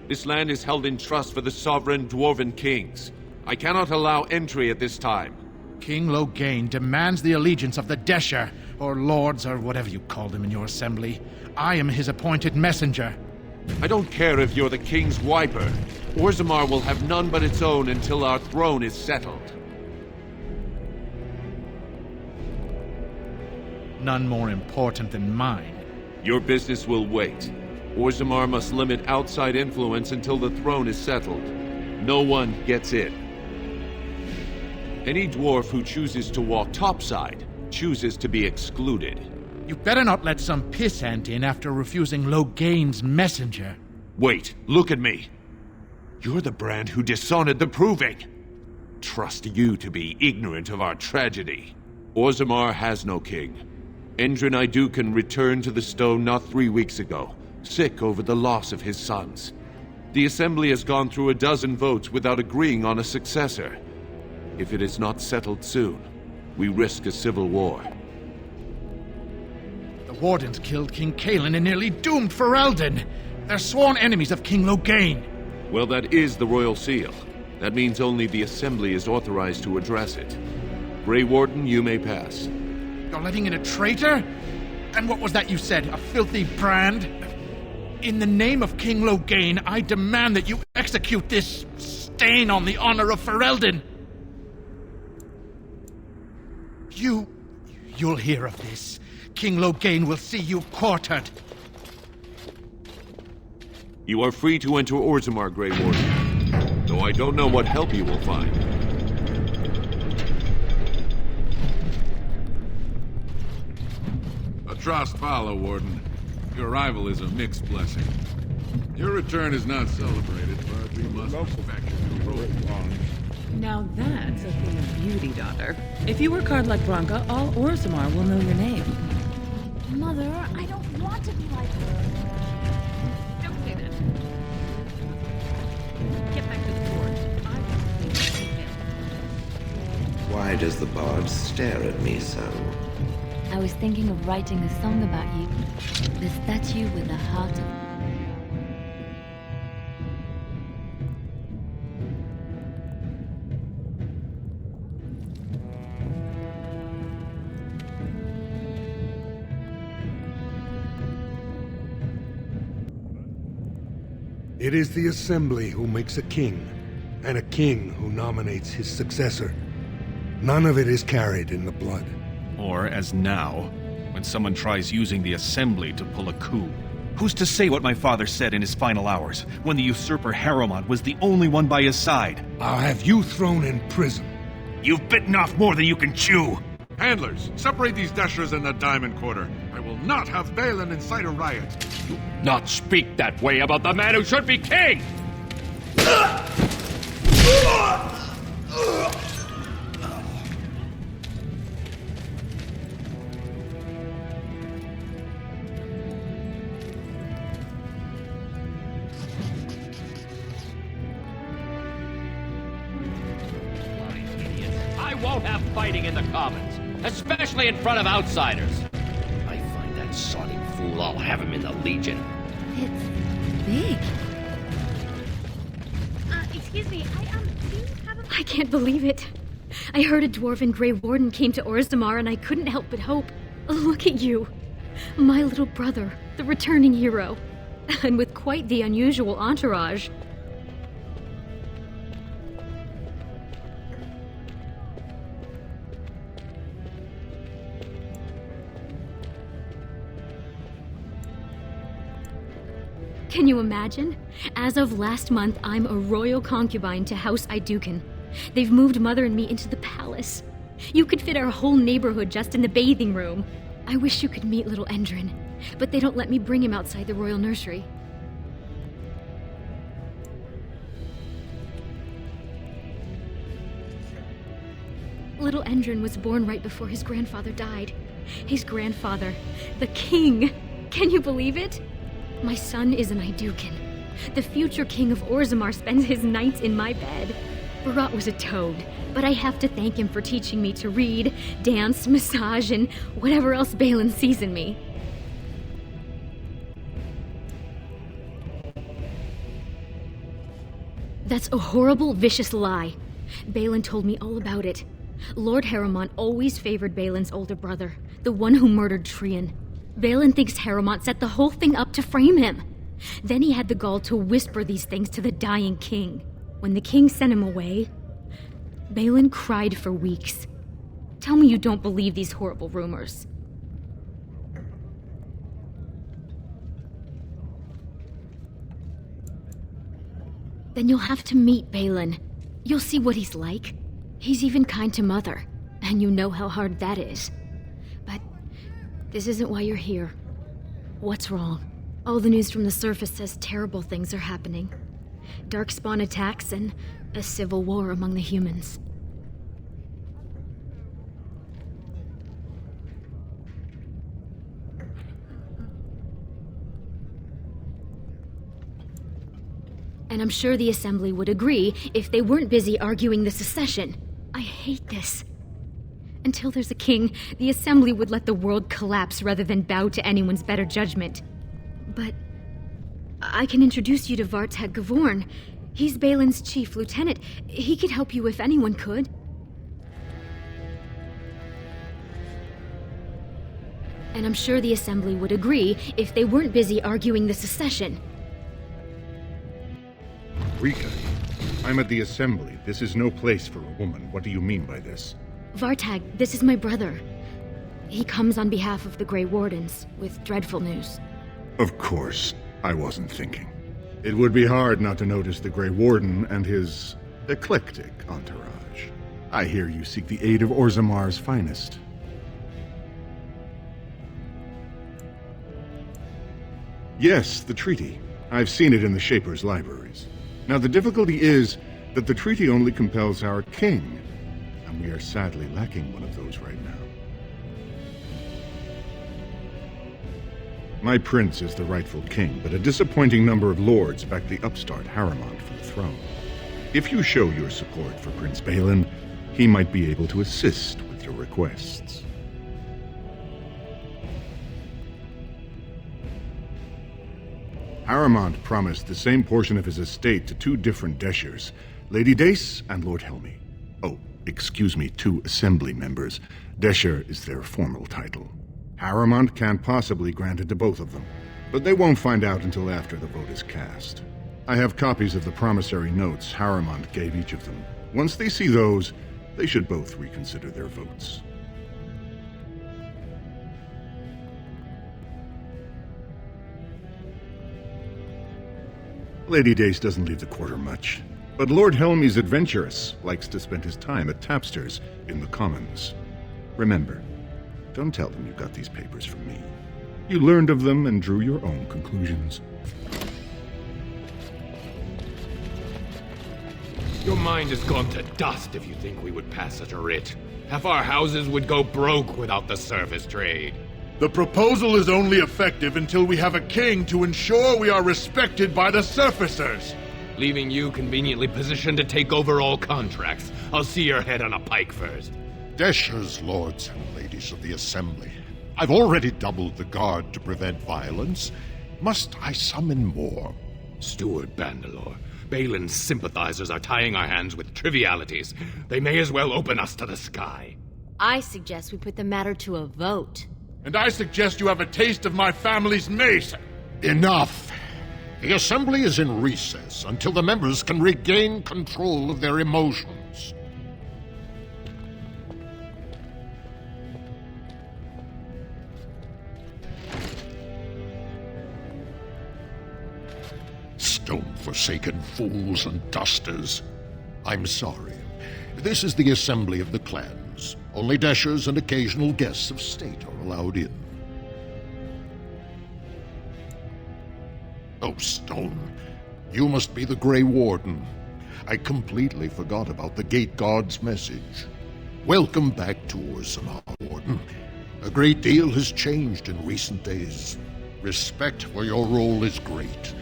This land is held in trust for the sovereign dwarven kings. I cannot allow entry at this time. King Loghain demands the allegiance of the Desher, or lords, or whatever you call them in your assembly. I am his appointed messenger. I don't care if you're the king's wiper. Orzammar will have none but its own until our throne is settled. None more important than mine. Your business will wait. Orzammar must limit outside influence until the throne is settled. No one gets in. Any dwarf who chooses to walk topside chooses to be excluded. You better not let some pissant in after refusing Loghain's messenger. Wait, look at me. You're the brand who dishonored the Proving. Trust you to be ignorant of our tragedy. Orzammar has no king. Endrin Iduken returned to the stone not 3 weeks ago, sick over the loss of his sons. The Assembly has gone through a dozen votes without agreeing on a successor. If it is not settled soon, we risk a civil war. The Wardens killed King Cailan and nearly doomed Ferelden. They're sworn enemies of King Loghain. Well, that is the Royal Seal. That means only the Assembly is authorized to address it. Grey Warden, you may pass. You're letting in a traitor? And what was that you said? A filthy brand? In the name of King Loghain, I demand that you execute this stain on the honor of Ferelden. You'll hear of this. King Loghain will see you quartered. You are free to enter Orzammar, Grey Warden. Though I don't know what help you will find. A trust follow, Warden. Your arrival is a mixed blessing. Your return is not celebrated, but we must respect your role. Now that's a thing of beauty, daughter. If you work hard like Branka, all Orzammar will know your name. Mother, I don't want to be like her. Don't say that. Get back to the forge. I want to see you. Why does the bard stare at me so? I was thinking of writing a song about you. The statue with the heart of... It is the Assembly who makes a king, and a king who nominates his successor. None of it is carried in the blood. Or, as now, when someone tries using the Assembly to pull a coup. Who's to say what my father said in his final hours, when the usurper Harrowmont was the only one by his side? I'll have you thrown in prison. You've bitten off more than you can chew! Handlers, separate these dashers in the Diamond Quarter. I will not have Balin incite a riot. Do not speak that way about the man who should be king! I won't have fighting in the Commons, especially in front of outsiders. If I find that sodding fool, I'll have him in the Legion. It's big. Excuse me, I can't believe it. I heard a dwarven Grey Warden came to Orzammar and I couldn't help but hope. Look at you. My little brother, the returning hero. And with quite the unusual entourage. Can you imagine? As of last month, I'm a royal concubine to House Iduken. They've moved Mother and me into the palace. You could fit our whole neighborhood just in the bathing room. I wish you could meet little Endrin, but they don't let me bring him outside the royal nursery. Little Endrin was born right before his grandfather died. His grandfather, the king. Can you believe it? My son is an Iduken. The future king of Orzammar spends his nights in my bed. Barat was a toad, but I have to thank him for teaching me to read, dance, massage, and whatever else Balin sees in me. That's a horrible, vicious lie. Balin told me all about it. Lord Harrowmont always favored Balin's older brother, the one who murdered Trian. Balin thinks Harrowmont set the whole thing up to frame him. Then he had the gall to whisper these things to the dying king. When the king sent him away, Balin cried for weeks. Tell me you don't believe these horrible rumors. Then you'll have to meet Balin. You'll see what he's like. He's even kind to Mother, and you know how hard that is. But this isn't why you're here. What's wrong? All the news from the surface says terrible things are happening. Darkspawn attacks and a civil war among the humans. And I'm sure the Assembly would agree if they weren't busy arguing the secession. I hate this. Until there's a king, the Assembly would let the world collapse rather than bow to anyone's better judgment. But I can introduce you to Vartag Gavorn. He's Balin's chief lieutenant. He could help you if anyone could. And I'm sure the Assembly would agree if they weren't busy arguing the secession. Rika, I'm at the Assembly. This is no place for a woman. What do you mean by this? Vartag, this is my brother. He comes on behalf of the Grey Wardens with dreadful news. Of course. I wasn't thinking. It would be hard not to notice the Grey Warden and his eclectic entourage. I hear you seek the aid of Orzammar's finest. Yes, the treaty. I've seen it in the Shaper's libraries. Now, the difficulty is that the treaty only compels our king, and we are sadly lacking one of those right now. My prince is the rightful king, but a disappointing number of lords back the upstart Harrowmont for the throne. If you show your support for Prince Balin, he might be able to assist with your requests. Harrowmont promised the same portion of his estate to two different Deshers, Lady Dace and Lord Helmy. Oh, excuse me, two Assembly members. Desher is their formal title. Harrowmont can't possibly grant it to both of them, but they won't find out until after the vote is cast. I have copies of the promissory notes Harrowmont gave each of them. Once they see those, they should both reconsider their votes. Lady Dace doesn't leave the quarter much, but Lord Helmy's adventurous, likes to spend his time at tapsters in the Commons. Remember, don't tell them you got these papers from me. You learned of them and drew your own conclusions. Your mind has gone to dust if you think we would pass such a writ. Half our houses would go broke without the service trade. The proposal is only effective until we have a king to ensure we are respected by the surfacers. Leaving you conveniently positioned to take over all contracts. I'll see your head on a pike first. Deshers, lords and ladies of the Assembly. I've already doubled the guard to prevent violence. Must I summon more? Steward Bandalore, Balin's sympathizers are tying our hands with trivialities. They may as well open us to the sky. I suggest we put the matter to a vote. And I suggest you have a taste of my family's mace. Enough! The Assembly is in recess until the members can regain control of their emotions. Stone-forsaken fools and dusters. I'm sorry. This is the Assembly of the Clans. Only Deshers and occasional guests of state are allowed in. Oh, Stone, you must be the Grey Warden. I completely forgot about the Gate Guard's message. Welcome back to Orzammar, Warden. A great deal has changed in recent days. Respect for your role is great,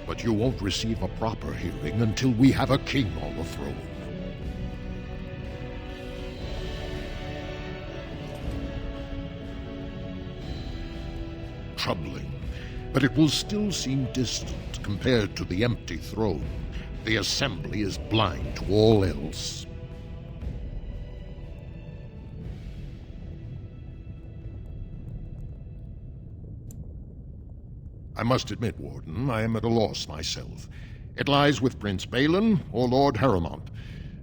but you won't receive a proper hearing until we have a king on the throne. Troubling, but it will still seem distant compared to the empty throne. The Assembly is blind to all else. I must admit, Warden, I am at a loss myself. It lies with Prince Balin or Lord Harrowmont,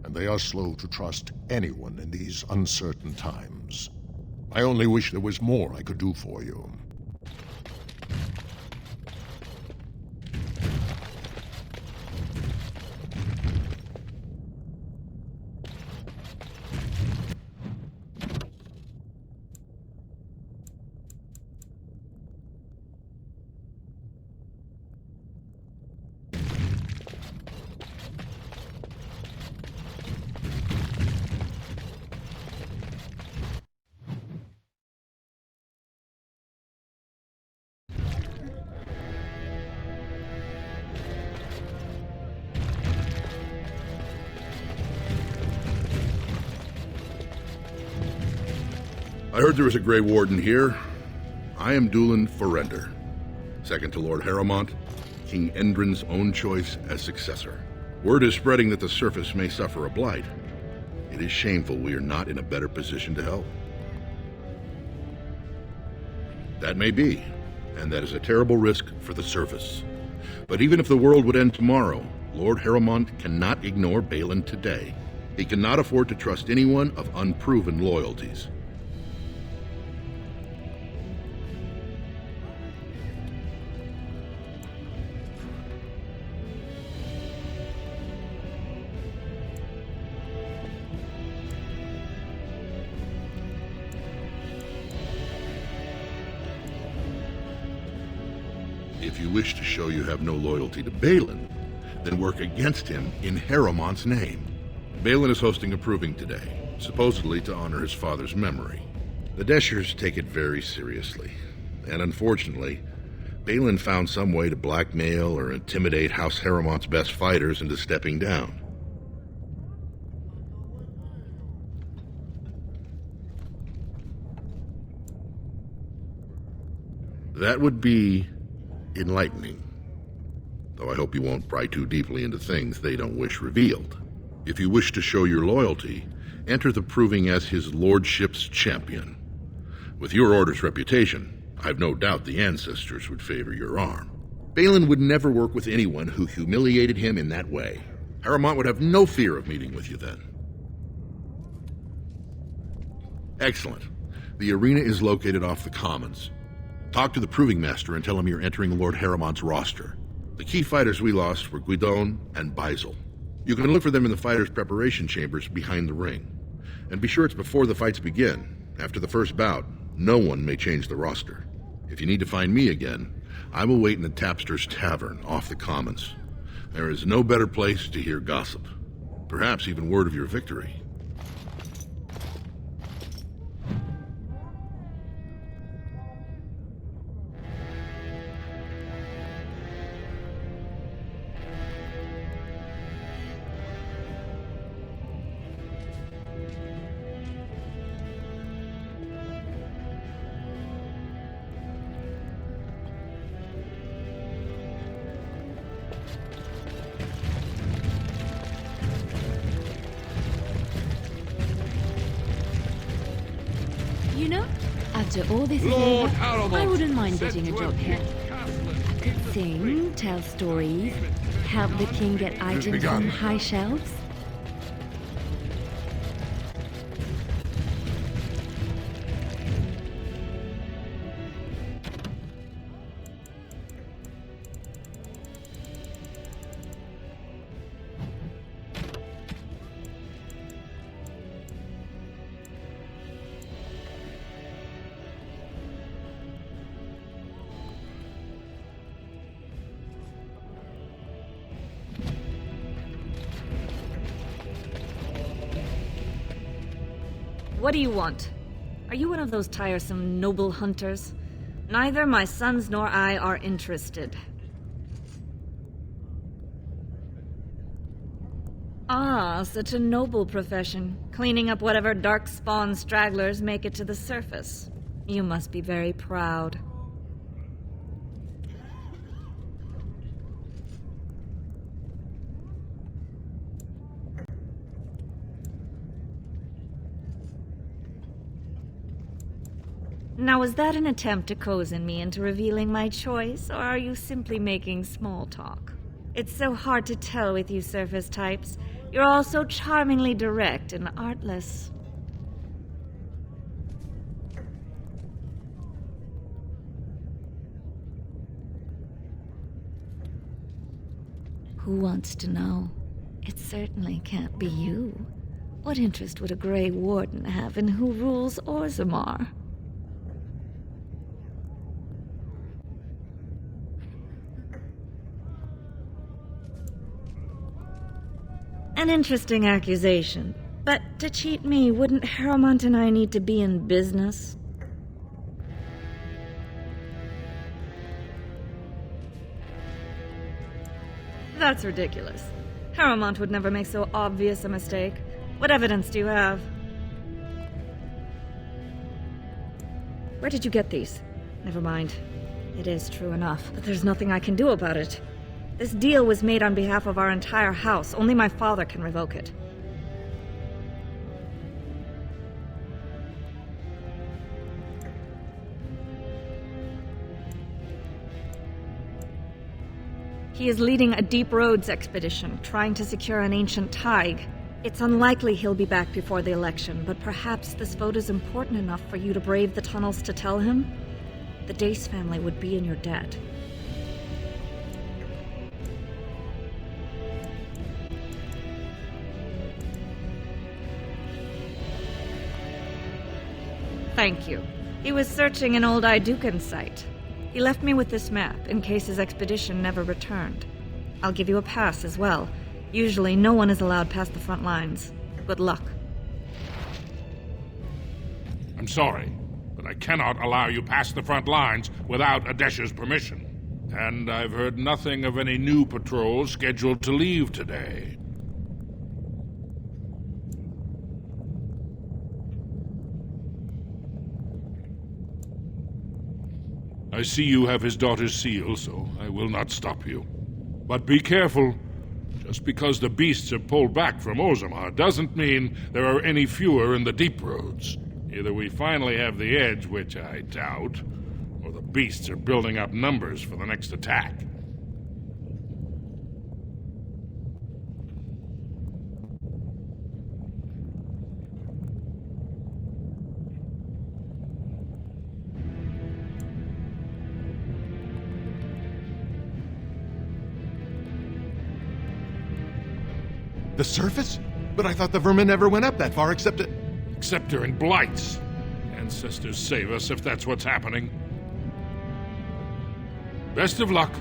and they are slow to trust anyone in these uncertain times. I only wish there was more I could do for you. I heard there was a Grey Warden here. I am Dulin Ferelden, second to Lord Harrowmont, King Endrin's own choice as successor. Word is spreading that the surface may suffer a blight. It is shameful we are not in a better position to help. That may be, and that is a terrible risk for the surface. But even if the world would end tomorrow, Lord Harrowmont cannot ignore Balin today. He cannot afford to trust anyone of unproven loyalties. If you wish to show you have no loyalty to Balin, then work against him in Harrowmont's name. Balin is hosting a proving today, supposedly to honor his father's memory. The Deshers take it very seriously, and unfortunately, Balin found some way to blackmail or intimidate House Harrowmont's best fighters into stepping down. That would be enlightening, though I hope you won't pry too deeply into things they don't wish revealed. If you wish to show your loyalty, enter the proving as his lordship's champion. With your order's reputation, I've no doubt the ancestors would favor your arm. Balin would never work with anyone who humiliated him in that way. Harrowmont would have no fear of meeting with you then. Excellent. The arena is located off the Commons. Talk to the Proving Master and tell him you're entering Lord Harrowmont's roster. The key fighters we lost were Guidon and Baisel. You can look for them in the fighters' preparation chambers behind the ring. And be sure it's before the fights begin. After the first bout, no one may change the roster. If you need to find me again, I will wait in the Tapster's Tavern off the Commons. There is no better place to hear gossip. Perhaps even word of your victory. You know, after all this is over, I wouldn't mind getting a job here. I could sing, tell stories, help the king get items on high shelves. What do you want? Are you one of those tiresome noble hunters? Neither my sons nor I are interested. Ah, such a noble profession, cleaning up whatever darkspawn stragglers make it to the surface. You must be very proud. Now, was that an attempt to cozen me into revealing my choice, or are you simply making small talk? It's so hard to tell with you surface types. You're all so charmingly direct and artless. Who wants to know? It certainly can't be you. What interest would a Grey Warden have in who rules Orzammar? An interesting accusation. But to cheat me, wouldn't Harrowmont and I need to be in business? That's ridiculous. Harrowmont would never make so obvious a mistake. What evidence do you have? Where did you get these? Never mind. It is true enough, but there's nothing I can do about it. This deal was made on behalf of our entire house. Only my father can revoke it. He is leading a Deep Roads expedition, trying to secure an ancient Tig. It's unlikely he'll be back before the election, but perhaps this vote is important enough for you to brave the tunnels to tell him? The Dace family would be in your debt. Thank you. He was searching an old Idukan site. He left me with this map, in case his expedition never returned. I'll give you a pass as well. Usually, no one is allowed past the front lines. Good luck. I'm sorry, but I cannot allow you past the front lines without Adesha's permission. And I've heard nothing of any new patrols scheduled to leave today. I see you have his daughter's seal, so I will not stop you. But be careful. Just because the beasts have pulled back from Orzammar doesn't mean there are any fewer in the Deep Roads. Either we finally have the edge, which I doubt, or the beasts are building up numbers for the next attack. The surface? But I thought the vermin never went up that far except during blights. Ancestors save us if that's what's happening. Best of luck.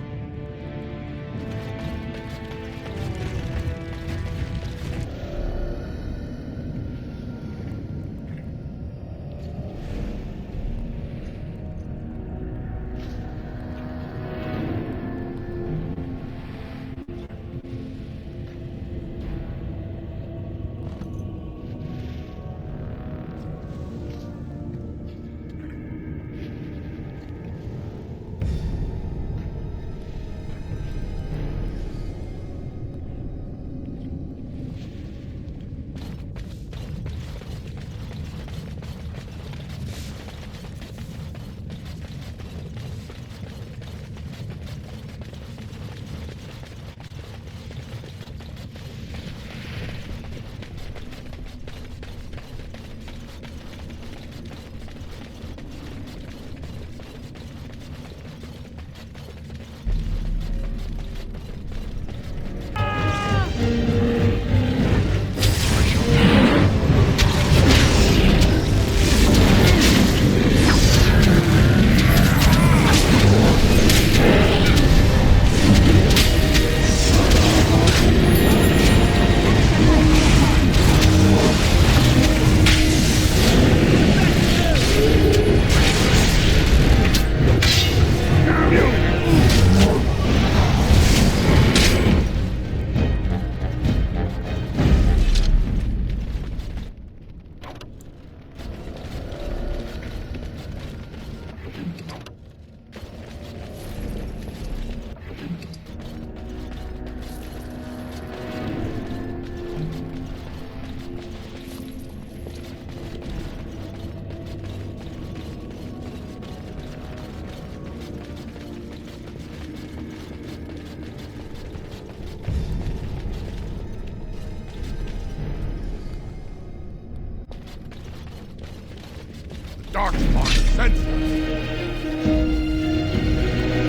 darkspawn senseless.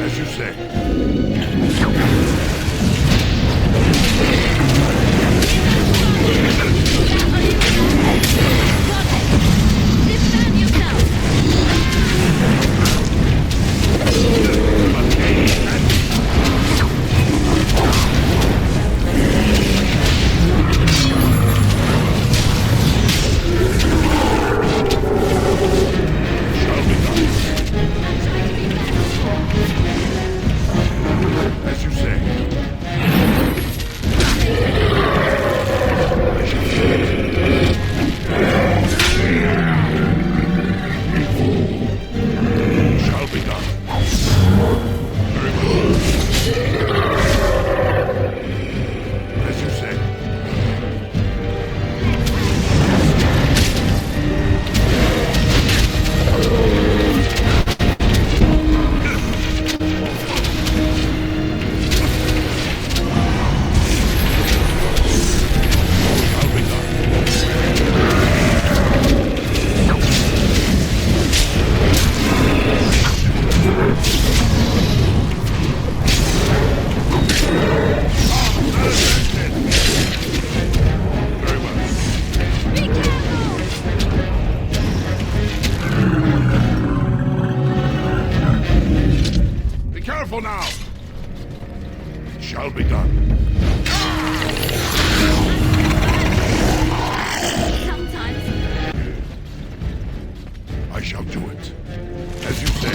As you say. Defend yourself! As you say. Shall be done. Very well. As you say. Be careful now. It shall be done. Sometimes. I shall do it. As you say.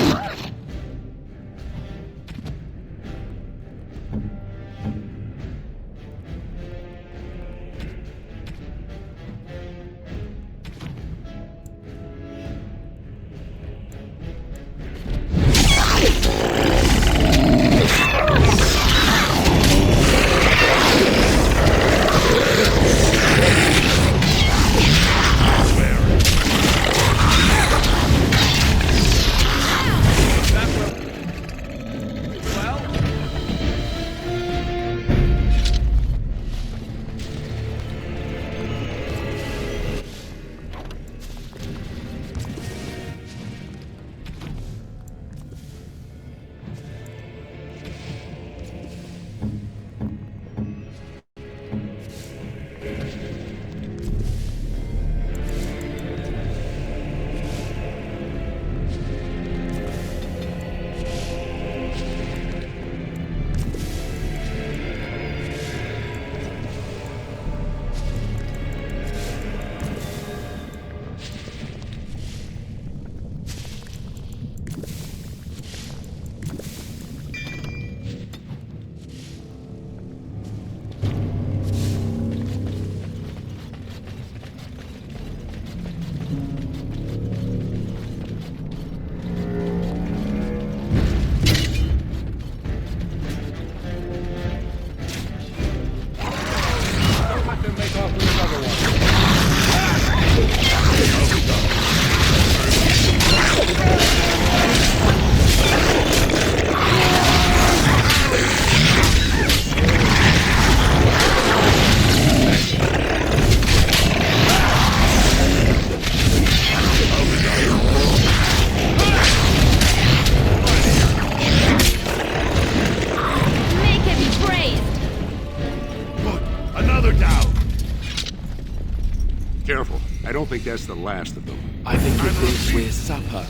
Careful. I don't think that's the last of them. I think it thinks we're supper.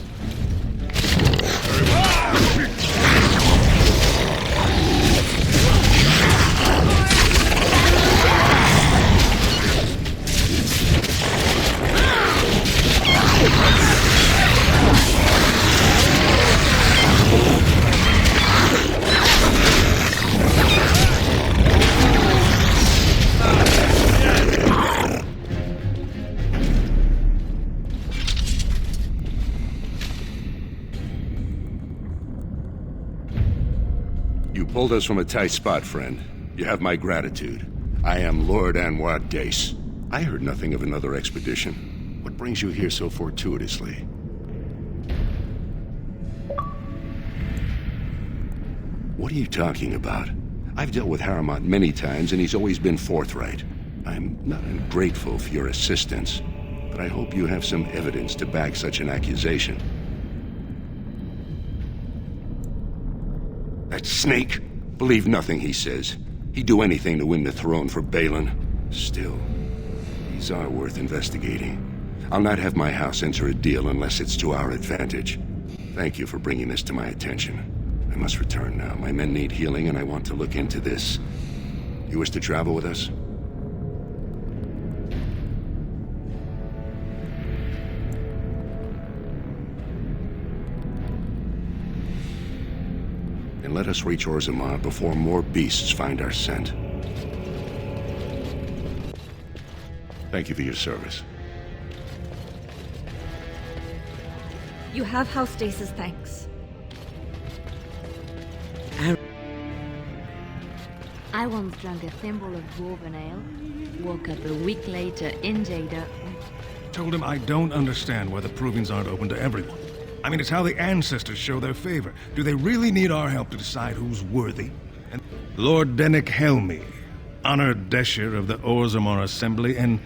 You pulled us from a tight spot, friend. You have my gratitude. I am Lord Anwar Dace. I heard nothing of another expedition. What brings you here so fortuitously? What are you talking about? I've dealt with Harrowmont many times, and he's always been forthright. I'm not ungrateful for your assistance. but I hope you have some evidence to back such an accusation. That snake? Believe nothing he says. He'd do anything to win the throne for Balin. Still, these are worth investigating. I'll not have my house enter a deal unless it's to our advantage. Thank you for bringing this to my attention. I must return now. My men need healing, and I want to look into this. You wish to travel with us? And let us reach Orzammar before more beasts find our scent. Thank you for your service. You have House Dace's thanks. I once drank a thimble of dwarven ale, woke up a week later in Jada. Told him I don't understand why the provings aren't open to everyone. I mean, it's how the ancestors show their favor. Do they really need our help to decide who's worthy? And Lord Dennick Helmi, honored Desher of the Orzammar Assembly, and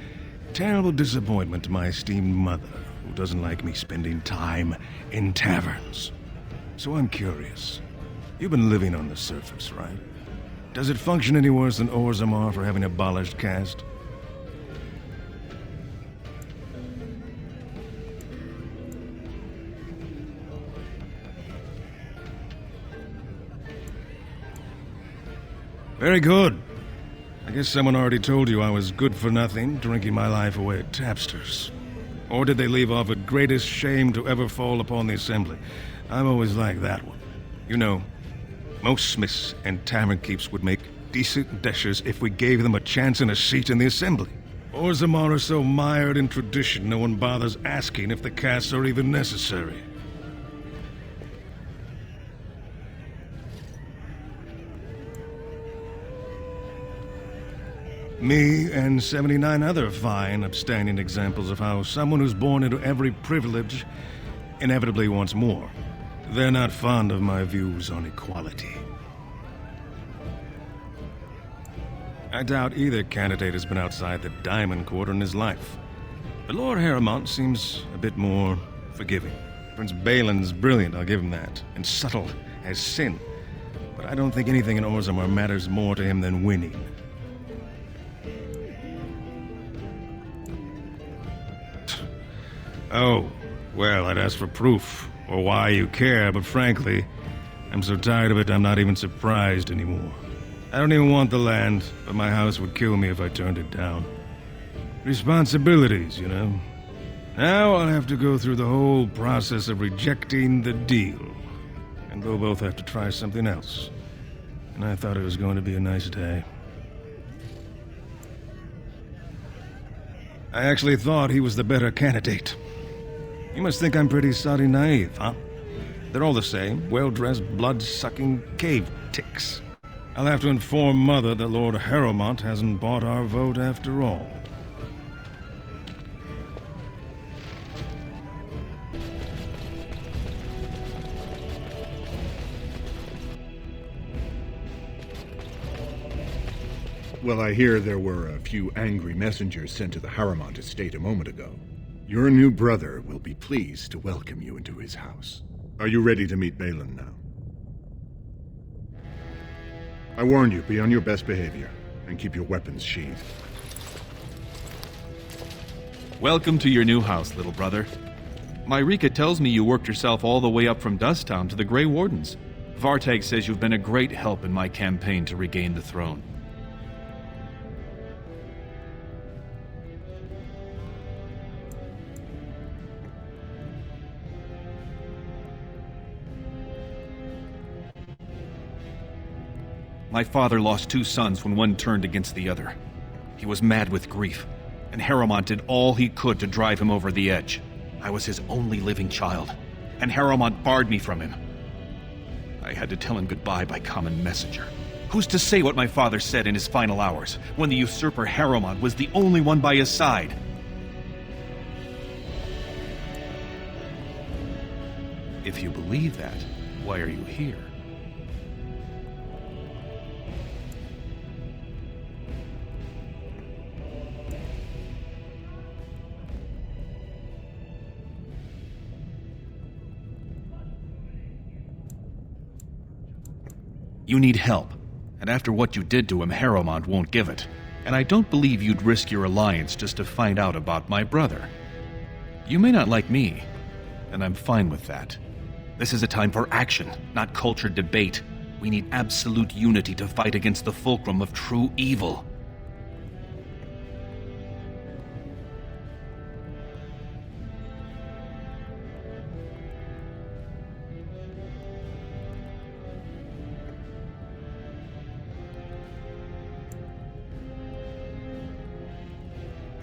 terrible disappointment to my esteemed mother, who doesn't like me spending time in taverns. So I'm curious. You've been living on the surface, right? Does it function any worse than Orzammar for having abolished caste? Very good. I guess someone already told you I was good for nothing, drinking my life away at tapsters. Or did they leave off at greatest shame to ever fall upon the Assembly? I've always liked that one. You know, most smiths and tavern keeps would make decent deshers if we gave them a chance and a seat in the Assembly. Orzammar are so mired in tradition, no one bothers asking if the castes are even necessary. Me and 79 other fine, upstanding examples of how someone who's born into every privilege inevitably wants more. They're not fond of my views on equality. I doubt either candidate has been outside the Diamond Quarter in his life. But Lord Harrowmont seems a bit more forgiving. Prince Balin's brilliant, I'll give him that, and subtle as sin. But I don't think anything in Orzammar matters more to him than winning. Oh, well, I'd ask for proof, or why you care, but frankly, I'm so tired of it I'm not even surprised anymore. I don't even want the land, but my house would kill me if I turned it down. Responsibilities, you know. Now I'll have to go through the whole process of rejecting the deal. And we'll both have to try something else. And I thought it was going to be a nice day. I actually thought he was the better candidate. You must think I'm pretty soddy naive, huh? They're all the same, well-dressed, blood-sucking cave ticks. I'll have to inform Mother that Lord Harrowmont hasn't bought our vote after all. Well, I hear there were a few angry messengers sent to the Harrowmont estate a moment ago. Your new brother will be pleased to welcome you into his house. Are you ready to meet Balin now? I warn you, be on your best behavior, and keep your weapons sheathed. Welcome to your new house, little brother. Myrika tells me you worked yourself all the way up from Dusttown to the Grey Wardens. Vartag says you've been a great help in my campaign to regain the throne. My father lost 2 sons when one turned against the other. He was mad with grief, and Harrowmont did all he could to drive him over the edge. I was his only living child, and Harrowmont barred me from him. I had to tell him goodbye by common messenger. Who's to say what my father said in his final hours, when the usurper Harrowmont was the only one by his side? If you believe that, why are you here? You need help, and after what you did to him, Harrowmont won't give it. And I don't believe you'd risk your alliance just to find out about my brother. You may not like me, and I'm fine with that. This is a time for action, not cultured debate. We need absolute unity to fight against the fulcrum of true evil.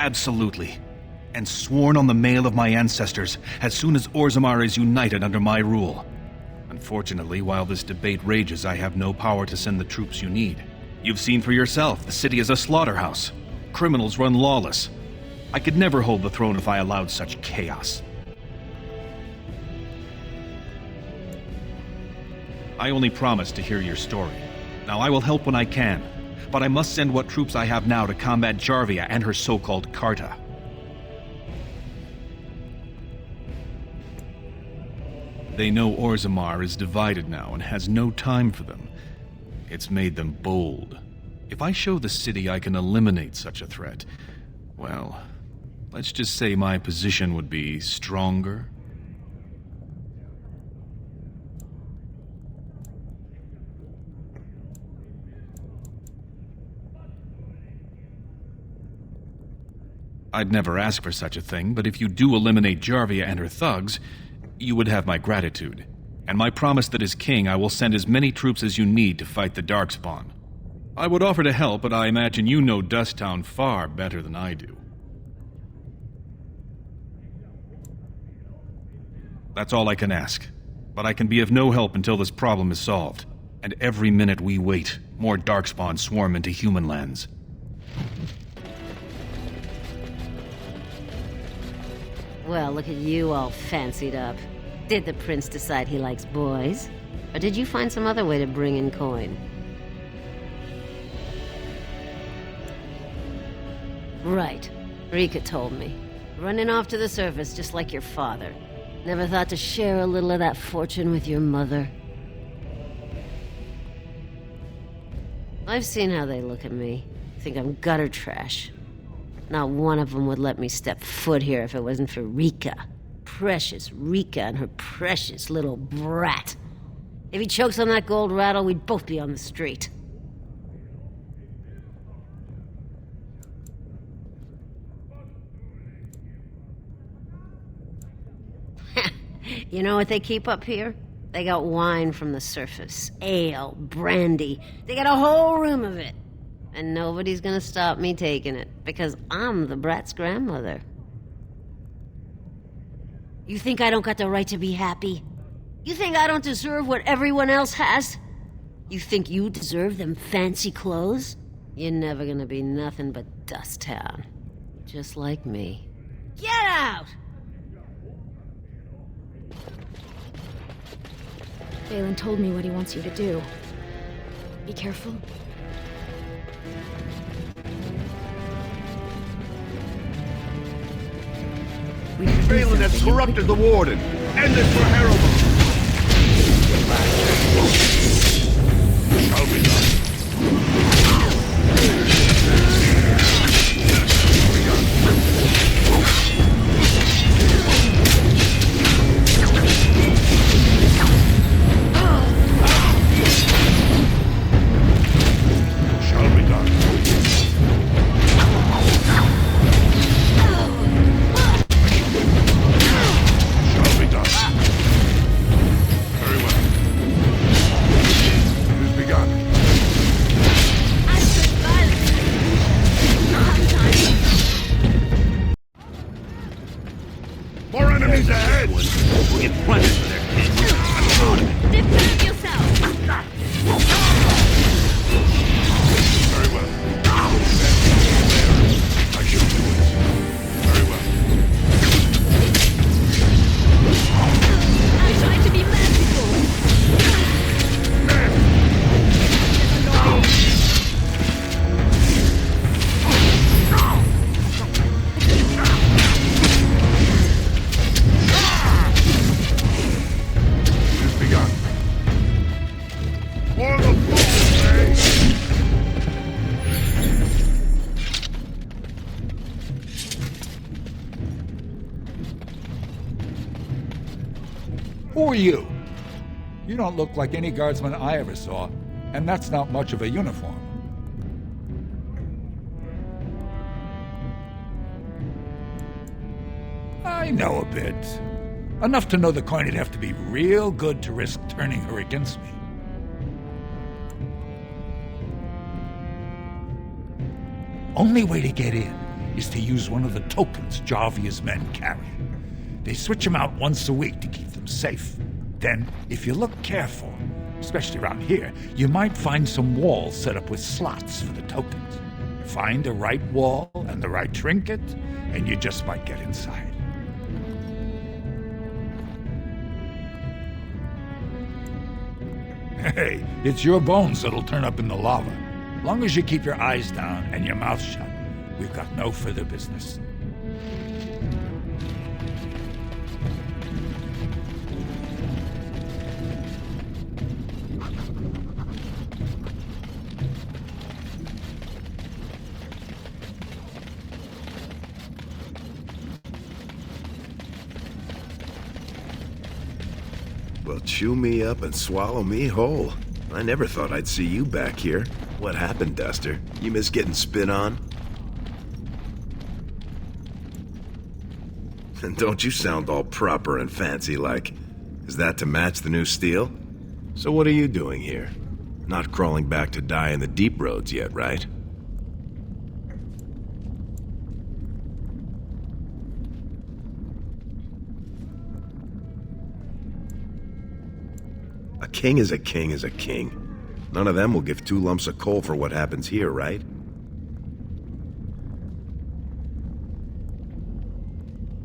Absolutely. And sworn on the mail of my ancestors, as soon as Orzammar is united under my rule. Unfortunately, while this debate rages, I have no power to send the troops you need. You've seen for yourself, the city is a slaughterhouse. Criminals run lawless. I could never hold the throne if I allowed such chaos. I only promised to hear your story. Now I will help when I can, but I must send what troops I have now to combat Jarvia and her so-called Carta. They know Orzammar is divided now and has no time for them. It's made them bold. If I show the city I can eliminate such a threat, well, let's just say my position would be stronger. I'd never ask for such a thing, but if you do eliminate Jarvia and her thugs, you would have my gratitude. And my promise that as king, I will send as many troops as you need to fight the Darkspawn. I would offer to help, but I imagine you know Dusttown far better than I do. That's all I can ask. But I can be of no help until this problem is solved. And every minute we wait, more Darkspawn swarm into human lands. Well, look at you all fancied up. Did the prince decide he likes boys? Or did you find some other way to bring in coin? Right. Rika told me. Running off to the surface just like your father. Never thought to share a little of that fortune with your mother? I've seen how they look at me. Think I'm gutter trash. Not one of them would let me step foot here if it wasn't for Rika. Precious Rika and her precious little brat. If he chokes on that gold rattle, we'd both be on the street. You know what they keep up here? They got wine from the surface. Ale, brandy. They got a whole room of it. And nobody's gonna stop me taking it, because I'm the brat's grandmother. You think I don't got the right to be happy? You think I don't deserve what everyone else has? You think you deserve them fancy clothes? You're never gonna be nothing but Dust Town. Just like me. Get out! Balin told me what he wants you to do. Be careful. Ferelden has corrupted the Warden! End this for Harrowmont! Shall be done. Shall be done. Very well. It is begun. Who are you? You don't look like any guardsman I ever saw, and that's not much of a uniform. I know a bit. Enough to know the coin would have to be real good to risk turning her against me. Only way to get in is to use one of the tokens Jarvia's men carry. They switch them out once a week to keep them safe. Then, if you look careful, especially around here, you might find some walls set up with slots for the tokens. Find the right wall and the right trinket, and you just might get inside. Hey, it's your bones that'll turn up in the lava. Long as you keep your eyes down and your mouth shut, we've got no further business. Well, chew me up and swallow me whole. I never thought I'd see you back here. What happened, Duster? You miss getting spit on? And don't you sound all proper and fancy like. Is that to match the new steel? So what are you doing here? Not crawling back to die in the deep roads yet, right? A king is a king is a king. None of them will give 2 lumps of coal for what happens here, right?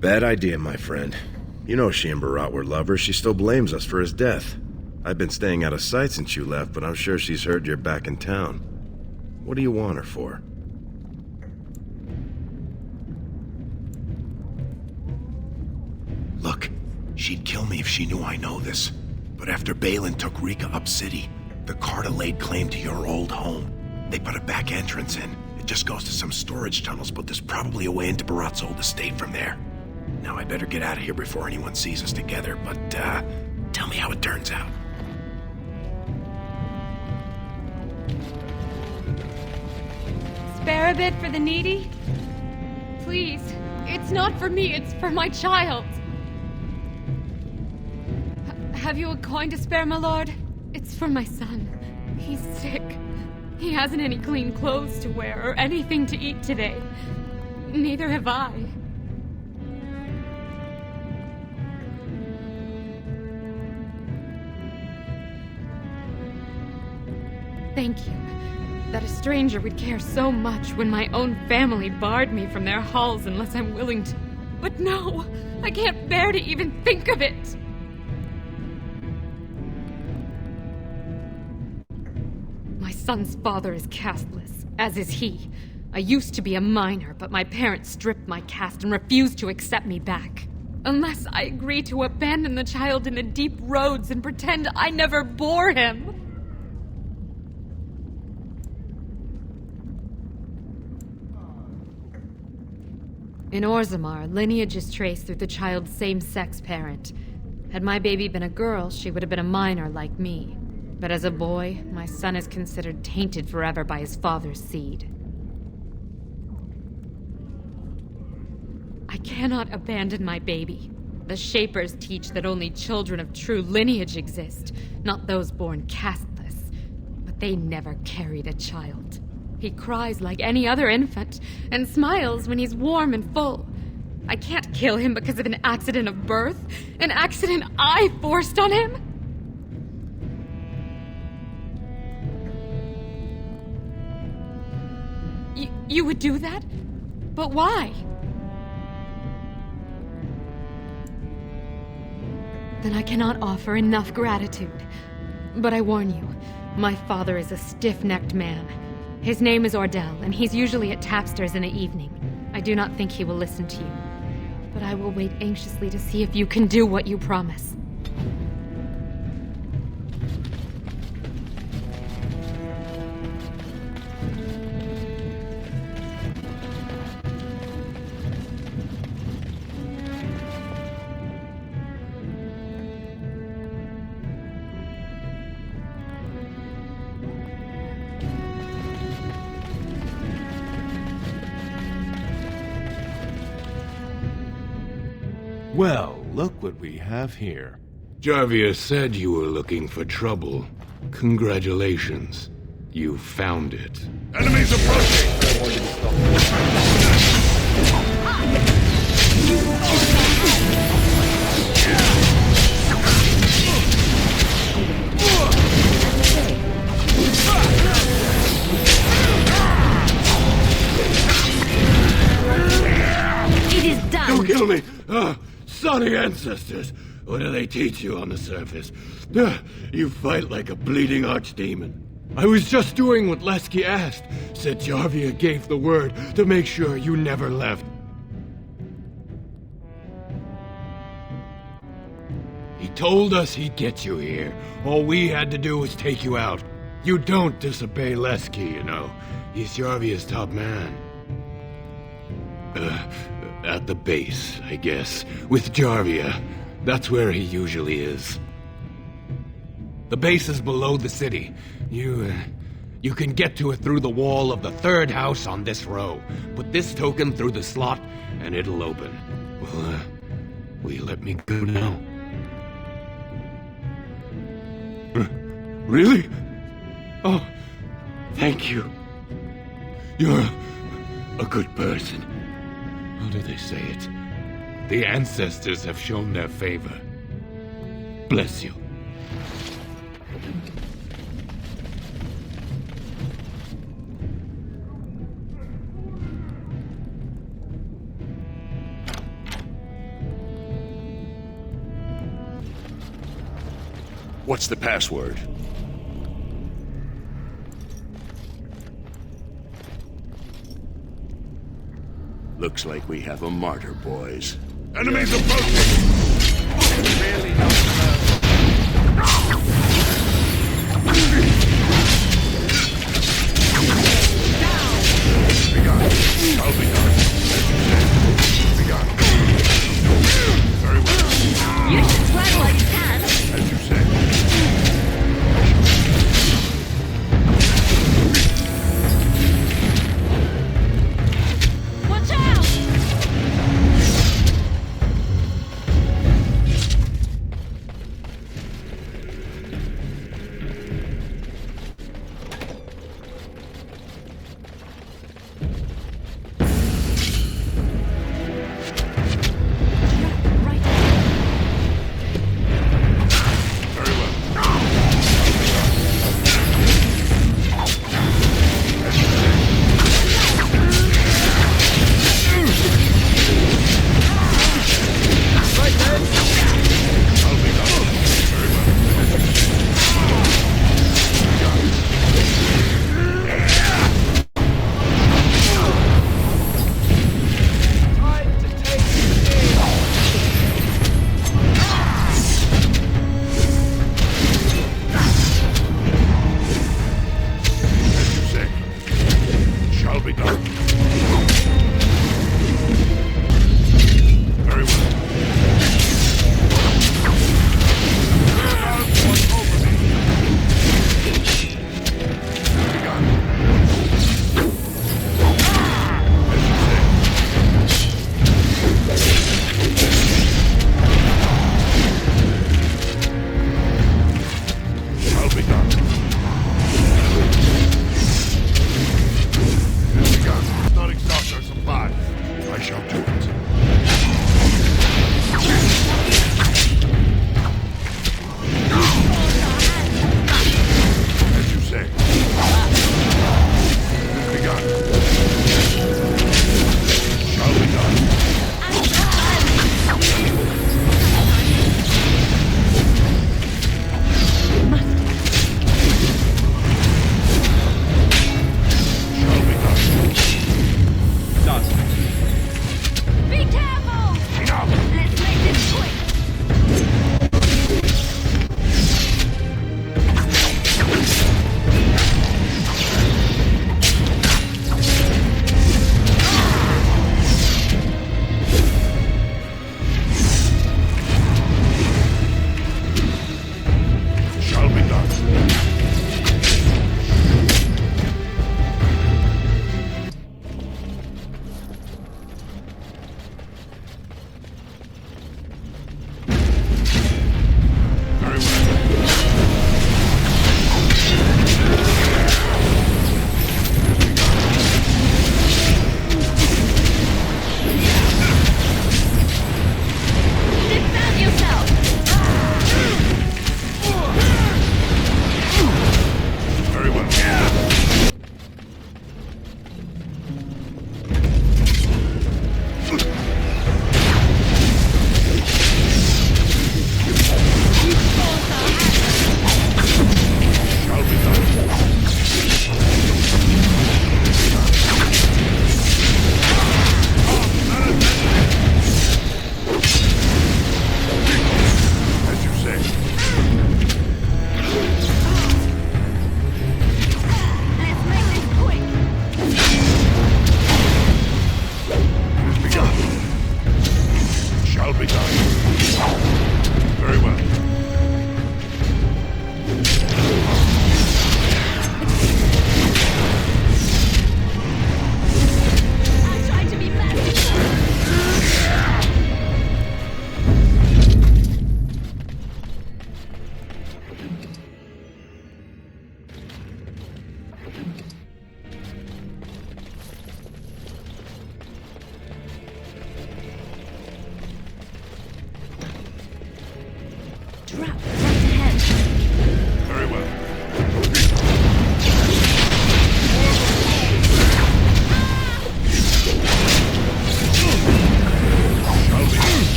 Bad idea, my friend. You know Shambarat were lovers. She still blames us for his death. I've been staying out of sight since you left, but I'm sure she's heard you're back in town. What do you want her for? Look, she'd kill me if she knew I know this. But after Balin took Rika up city, the Carta laid claim to your old home. They put a back entrance in. It just goes to some storage tunnels, but there's probably a way into Barat's old estate from there. Now I better get out of here before anyone sees us together, but, tell me how it turns out. Spare a bit for the needy? Please. It's not for me, it's for my child. Have you a coin to spare, my lord? It's for my son. He's sick. He hasn't any clean clothes to wear or anything to eat today. Neither have I. Thank you. That a stranger would care so much when my own family barred me from their halls unless I'm willing to. But no! I can't bear to even think of it! My son's father is casteless, as is he. I used to be a minor, but my parents stripped my caste and refused to accept me back. Unless I agree to abandon the child in the deep roads and pretend I never bore him. In Orzammar, lineage is traced through the child's same-sex parent. Had my baby been a girl, she would have been a minor like me. But as a boy, my son is considered tainted forever by his father's seed. I cannot abandon my baby. The Shapers teach that only children of true lineage exist, not those born casteless. But they never carried a child. He cries like any other infant, and smiles when he's warm and full. I can't kill him because of an accident of birth, an accident I forced on him. You would do that? But why? Then I cannot offer enough gratitude. But I warn you, my father is a stiff-necked man. His name is Ordell, and he's usually at tapsters in the evening. I do not think he will listen to you. But I will wait anxiously to see if you can do what you promise. Well, look what we have here. Jarvia said you were looking for trouble. Congratulations. You found it. Enemies approaching! It is done! Don't kill me! Sorry ancestors! What do they teach you on the surface? You fight like a bleeding archdemon. I was just doing what Leske asked. Said Jarvia gave the word to make sure you never left. He told us he'd get you here. All we had to do was take you out. You don't disobey Leske, you know. He's Jarvia's top man. At the base, I guess. With Jarvia. That's where he usually is. The base is below the city. You can get to it through the wall of the third house on this row. Put this token through the slot, and it'll open. Well, will you let me go now? Really? Oh, thank you. You're a good person. How do they say it? The ancestors have shown their favor. Bless you. What's the password? Looks like we have a martyr, boys. Enemies approaching! Really I'll be gone. Be gone. Very well. You should swag while you can. As you say. Watch out!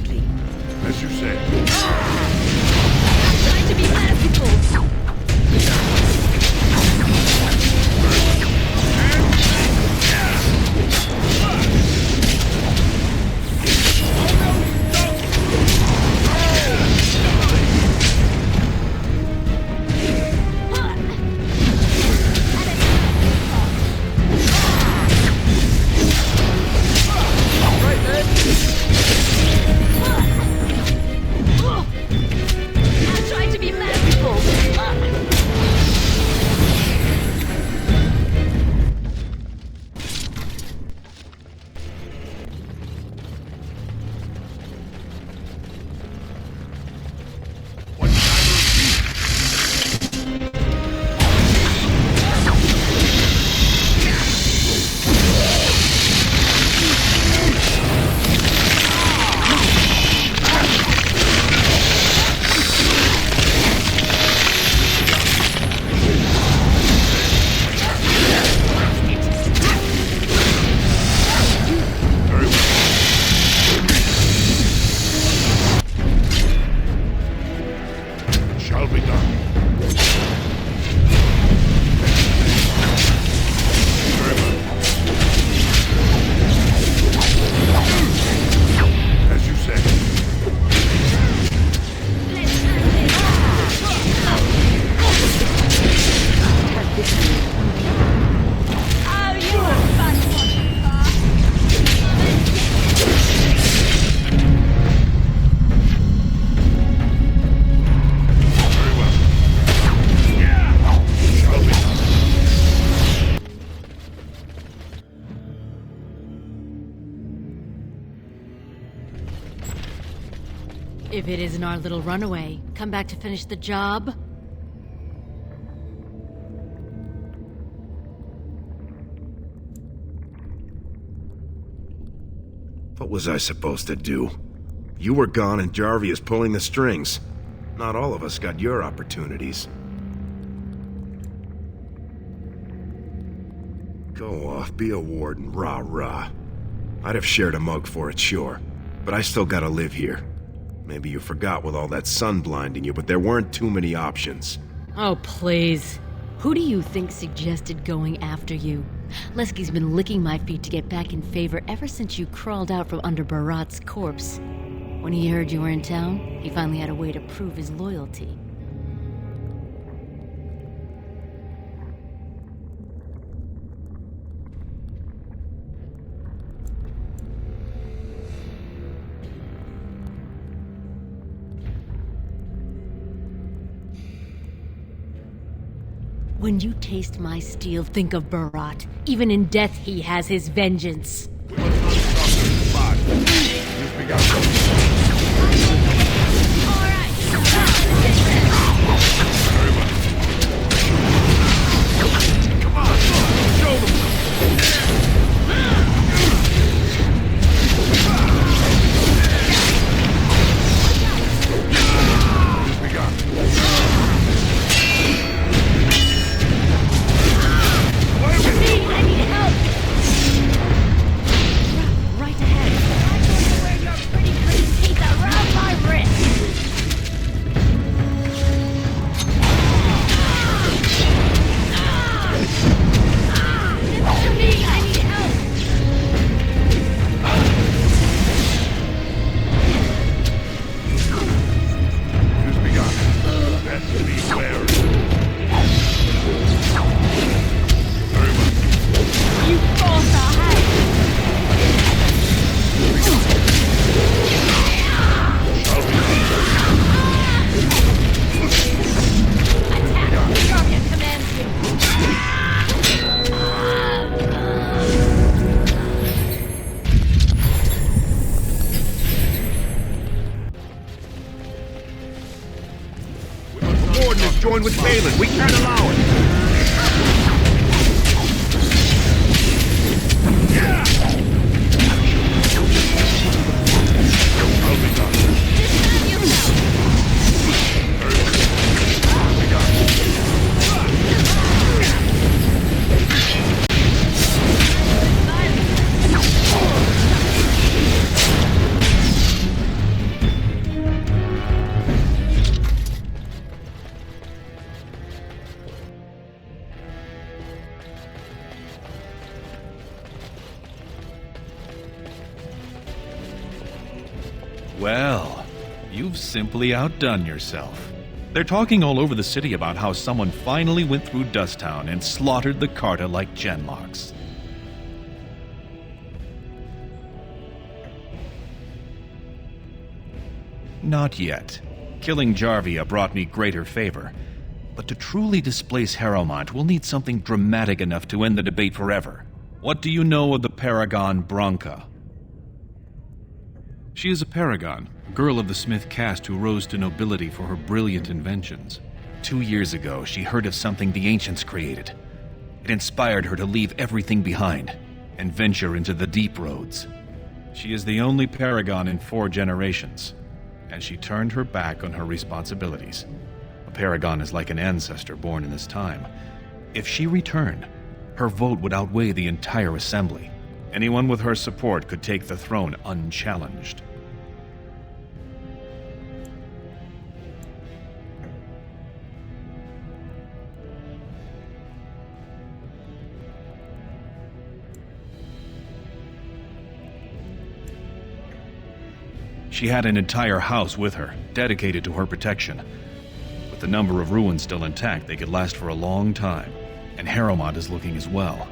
quickly. As you say. Trying to be merciful! If it isn't our little runaway, come back to finish the job? What was I supposed to do? You were gone and Jarvia's pulling the strings. Not all of us got your opportunities. Go off, be a warden, rah-rah. I'd have shared a mug for it, sure. But I still gotta live here. Maybe you forgot with all that sun blinding you, but there weren't too many options. Oh, please. Who do you think suggested going after you? Leske's been licking my feet to get back in favor ever since you crawled out from under Barat's corpse. When he heard you were in town, he finally had a way to prove his loyalty. When you taste my steel, think of Barat. Even in death, he has his vengeance. Join with Balin. We can't allow it. Well, you've simply outdone yourself. They're talking all over the city about how someone finally went through Dusttown and slaughtered the Carta like genlocks. Not yet. Killing Jarvia brought me greater favor. But to truly displace Harrowmont, we'll need something dramatic enough to end the debate forever. What do you know of the Paragon Branca? She is a paragon, a girl of the Smith caste who rose to nobility for her brilliant inventions. 2 years ago, she heard of something the ancients created. It inspired her to leave everything behind and venture into the deep roads. She is the only paragon in 4 generations, and she turned her back on her responsibilities. A paragon is like an ancestor born in this time. If she returned, her vote would outweigh the entire assembly. Anyone with her support could take the throne unchallenged. She had an entire house with her, dedicated to her protection. With the number of ruins still intact, they could last for a long time. And Harrowmont is looking as well.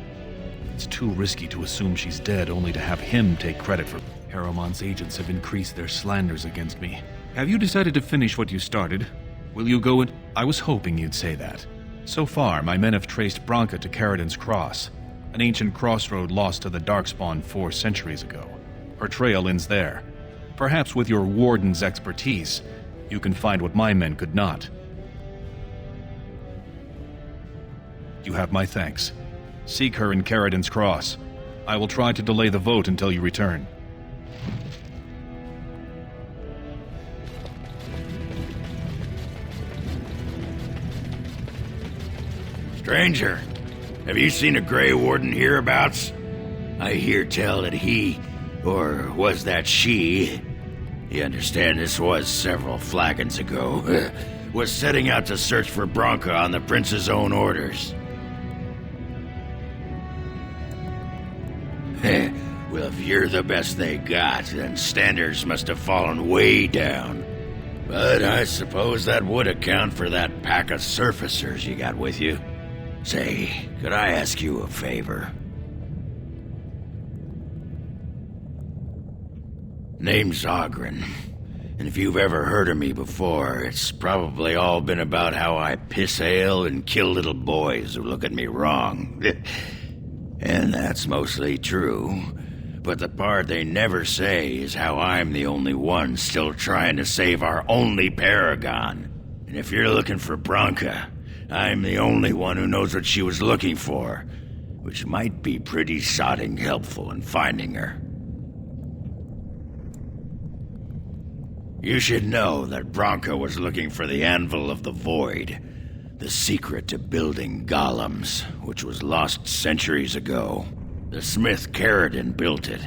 It's too risky to assume she's dead only to have him take credit for... Harrowmont's agents have increased their slanders against me. Have you decided to finish what you started? Will you go and... I was hoping you'd say that. So far, my men have traced Branca to Caridin's Cross, an ancient crossroad lost to the Darkspawn 4 centuries ago. Her trail ends there. Perhaps with your warden's expertise, you can find what my men could not. You have my thanks. Seek her in Caridin's Cross. I will try to delay the vote until you return. Stranger, have you seen a Grey Warden hereabouts? I hear tell that he, or was that she, you understand this was several flagons ago, was setting out to search for Branca on the Prince's own orders. Well, if you're the best they got, then standards must have fallen way down. But I suppose that would account for that pack of surfacers you got with you. Say, could I ask you a favor? Name's Ogren, and if you've ever heard of me before, it's probably all been about how I piss ale and kill little boys who look at me wrong. And that's mostly true. But the part they never say is how I'm the only one still trying to save our only paragon. And if you're looking for Branca, I'm the only one who knows what she was looking for, which might be pretty sodding helpful in finding her. You should know that Branca was looking for the Anvil of the Void, the secret to building golems, which was lost centuries ago. The smith Caridin built it,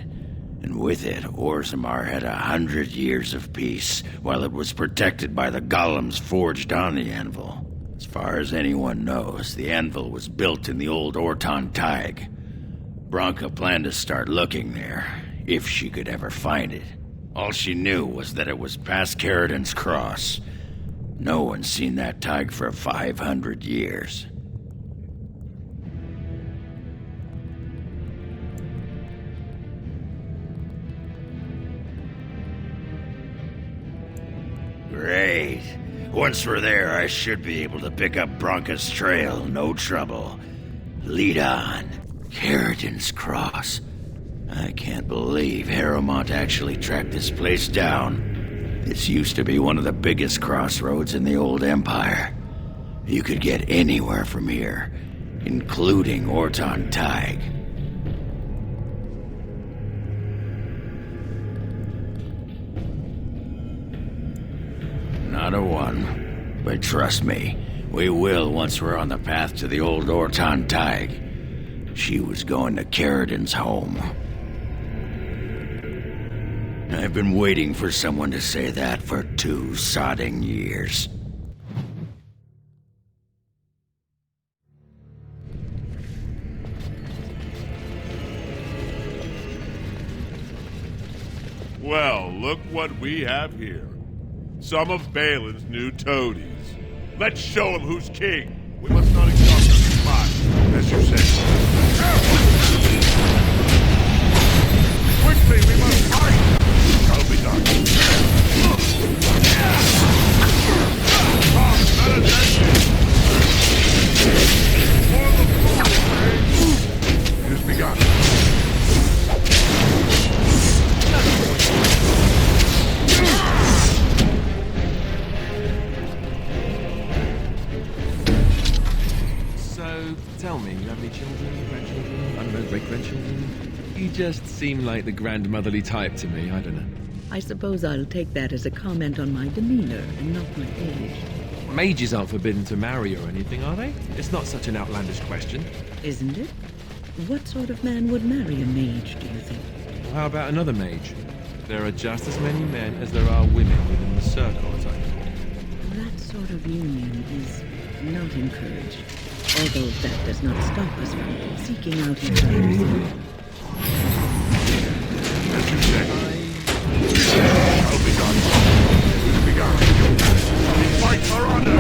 and with it, Orzammar had 100 years of peace, while it was protected by the golems forged on the anvil. As far as anyone knows, the anvil was built in the old Orton Tig. Branca planned to start looking there, if she could ever find it. All she knew was that it was past Caridin's Cross. No one's seen that Tig for 500 years. Great. Once we're there, I should be able to pick up Branca's trail, no trouble. Lead on. Caridin's Cross. I can't believe Harrowmont actually tracked this place down. This used to be one of the biggest crossroads in the old Empire. You could get anywhere from here, including Orton Tig. Not a one. But trust me, we will once we're on the path to the old Orton Tig. She was going to Caridin's home. I've been waiting for someone to say that for 2 sodding years. Well, look what we have here. Some of Balin's new toadies. Let's show him who's king. We must not exhaust our supply, as you say. Quickly, we must fight! Shall be done. It has begun. So, tell me, you have any children, grandchildren, I don't know, great-grandchildren? You just seem like the grandmotherly type to me, I don't know. I suppose I'll take that as a comment on my demeanor and not my age. Mages aren't forbidden to marry or anything, are they? It's not such an outlandish question. Isn't it? What sort of man would marry a mage, do you think? Well, how about another mage? There are just as many men as there are women within the circle, as I thought. That sort of union is not encouraged, although that does not stop us from seeking out each other's help. As you say. Shall be done. It has begun. We fight for honor.